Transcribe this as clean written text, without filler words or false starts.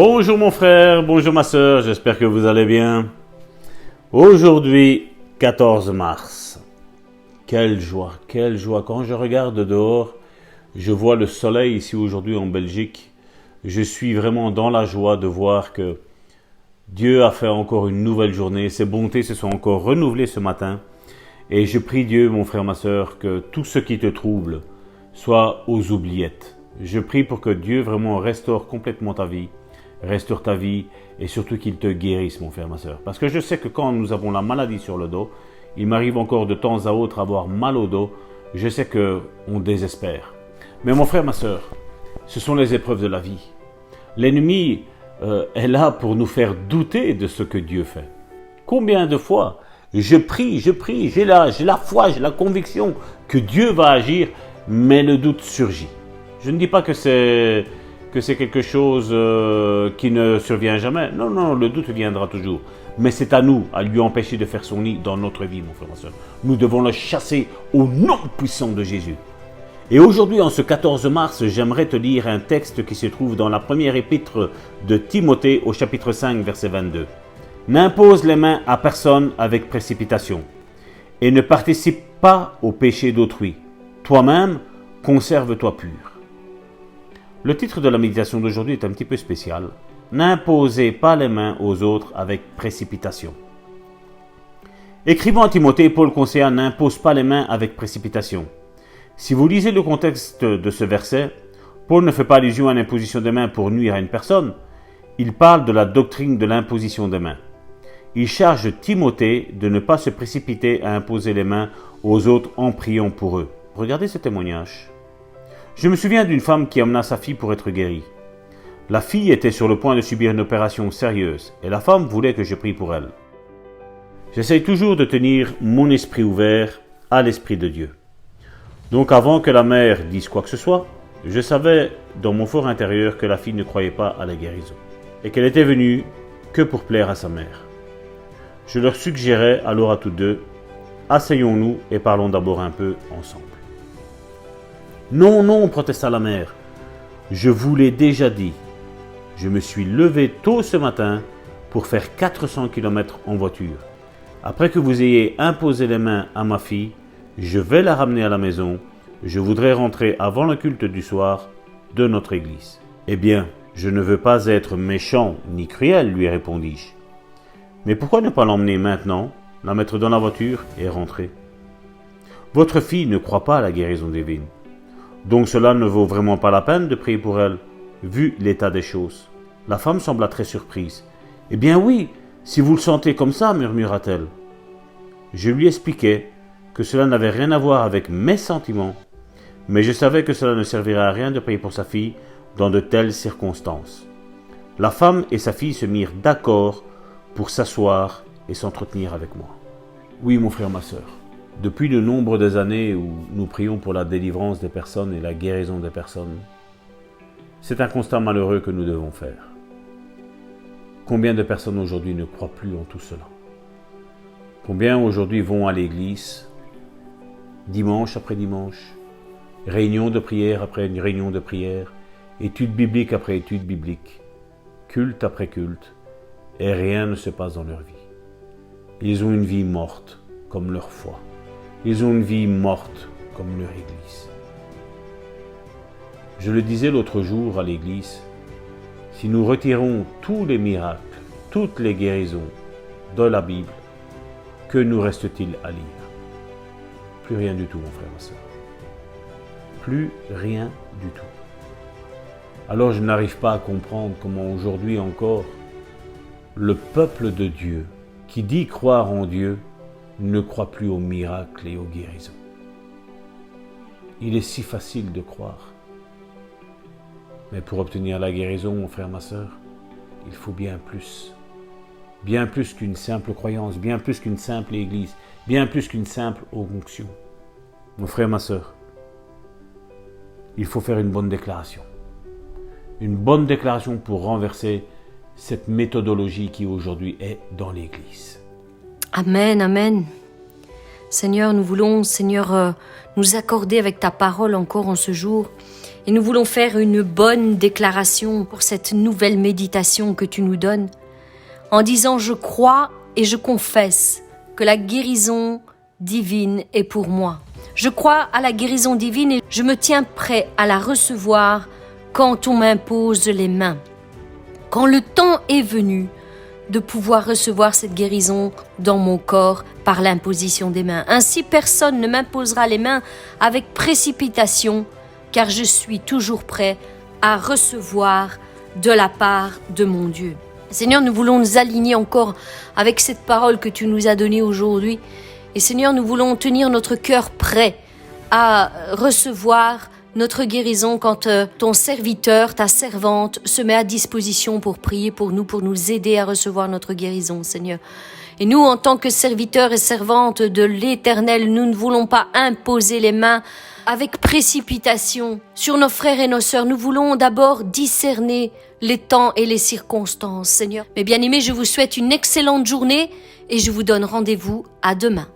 Bonjour mon frère, bonjour ma soeur, j'espère que vous allez bien. Aujourd'hui, 14 mars. Quelle joie. Quand je regarde dehors, je vois le soleil ici aujourd'hui en Belgique. Je suis vraiment dans la joie de voir que Dieu a fait encore une nouvelle journée. Ses bontés se sont encore renouvelées ce matin. Et je prie Dieu, mon frère, ma soeur, que tout ce qui te trouble soit aux oubliettes. Je prie pour que Dieu vraiment restaure complètement ta vie. Restaure ta vie et surtout qu'il te guérisse, mon frère, ma soeur. Parce que je sais que quand nous avons la maladie sur le dos, il m'arrive encore de temps à autre avoir mal au dos. Je sais qu'on désespère. Mais mon frère, ma soeur, ce sont les épreuves de la vie. L'ennemi est là pour nous faire douter de ce que Dieu fait. Combien de fois je prie, j'ai la foi, j'ai la conviction que Dieu va agir, mais le doute surgit. Je ne dis pas que c'est quelque chose qui ne survient jamais. Non, le doute viendra toujours. Mais c'est à nous, à lui empêcher de faire son nid dans notre vie, mon frère, ma soeur. Nous devons le chasser au nom puissant de Jésus. Et aujourd'hui, en ce 14 mars, j'aimerais te lire un texte qui se trouve dans la première épître de Timothée au chapitre 5, verset 22. « N'impose les mains à personne avec précipitation et ne participe pas au péché d'autrui. Toi-même, conserve-toi pur. » Le titre de la méditation d'aujourd'hui est un petit peu spécial. « N'imposez pas les mains aux autres avec précipitation. » Écrivant à Timothée, Paul conseilla « N'impose pas les mains avec précipitation. » Si vous lisez le contexte de ce verset, Paul ne fait pas allusion à l'imposition des mains pour nuire à une personne. Il parle de la doctrine de l'imposition des mains. Il charge Timothée de ne pas se précipiter à imposer les mains aux autres en priant pour eux. Regardez ce témoignage. Je me souviens d'une femme qui emmena sa fille pour être guérie. La fille était sur le point de subir une opération sérieuse et la femme voulait que je prie pour elle. J'essaye toujours de tenir mon esprit ouvert à l'Esprit de Dieu. Donc avant que la mère dise quoi que ce soit, je savais dans mon fort intérieur que la fille ne croyait pas à la guérison et qu'elle était venue que pour plaire à sa mère. Je leur suggérais alors à tous deux, asseyons-nous et parlons d'abord un peu ensemble. Non, protesta la mère, je vous l'ai déjà dit. Je me suis levé tôt ce matin pour faire 400 km en voiture. Après que vous ayez imposé les mains à ma fille, je vais la ramener à la maison. Je voudrais rentrer avant le culte du soir de notre église. Eh bien, je ne veux pas être méchant ni cruel, lui répondis-je. Mais pourquoi ne pas l'emmener maintenant, la mettre dans la voiture et rentrer? Votre fille ne croit pas à la guérison divine. Donc cela ne vaut vraiment pas la peine de prier pour elle, vu l'état des choses. La femme sembla très surprise. Eh bien oui, si vous le sentez comme ça, murmura-t-elle. Je lui expliquai que cela n'avait rien à voir avec mes sentiments, mais je savais que cela ne servirait à rien de prier pour sa fille dans de telles circonstances. La femme et sa fille se mirent d'accord pour s'asseoir et s'entretenir avec moi. Oui, mon frère, ma soeur, depuis le nombre des années où nous prions pour la délivrance des personnes et la guérison des personnes, c'est un constat malheureux que nous devons faire. Combien de personnes aujourd'hui ne croient plus en tout cela? Combien aujourd'hui vont à l'église, dimanche après dimanche, réunion de prière après une réunion de prière, étude biblique après étude biblique, culte après culte, et rien ne se passe dans leur vie. Ils ont une vie morte comme leur foi. Ils ont une vie morte comme leur église. Je le disais l'autre jour à l'église, si nous retirons tous les miracles, toutes les guérisons de la Bible, que nous reste-t-il à lire? Plus rien du tout, mon frère, ma soeur. Plus rien du tout. Alors je n'arrive pas à comprendre comment aujourd'hui encore, le peuple de Dieu, qui dit croire en Dieu, ne croit plus aux miracles et aux guérisons. Il est si facile de croire. Mais pour obtenir la guérison, mon frère, ma soeur, il faut bien plus. Bien plus qu'une simple croyance, bien plus qu'une simple église, bien plus qu'une simple onction. Mon frère, ma soeur, il faut faire une bonne déclaration. Une bonne déclaration pour renverser cette méthodologie qui aujourd'hui est dans l'Église. Amen, amen. Seigneur, nous voulons, Seigneur, nous accorder avec ta parole encore en ce jour. Et nous voulons faire une bonne déclaration pour cette nouvelle méditation que tu nous donnes, en disant « Je crois et je confesse que la guérison divine est pour moi. Je crois à la guérison divine et je me tiens prêt à la recevoir quand on m'impose les mains. Quand le temps est venu de pouvoir recevoir cette guérison dans mon corps par l'imposition des mains. Ainsi, personne ne m'imposera les mains avec précipitation, car je suis toujours prêt à recevoir de la part de mon Dieu. » Seigneur, nous voulons nous aligner encore avec cette parole que tu nous as donnée aujourd'hui. Et Seigneur, nous voulons tenir notre cœur prêt à recevoir notre guérison quand ton serviteur, ta servante, se met à disposition pour prier pour nous aider à recevoir notre guérison, Seigneur. Et nous, en tant que serviteurs et servantes de l'Éternel, nous ne voulons pas imposer les mains avec précipitation sur nos frères et nos sœurs. Nous voulons d'abord discerner les temps et les circonstances, Seigneur. Mes bien-aimés, je vous souhaite une excellente journée et je vous donne rendez-vous à demain.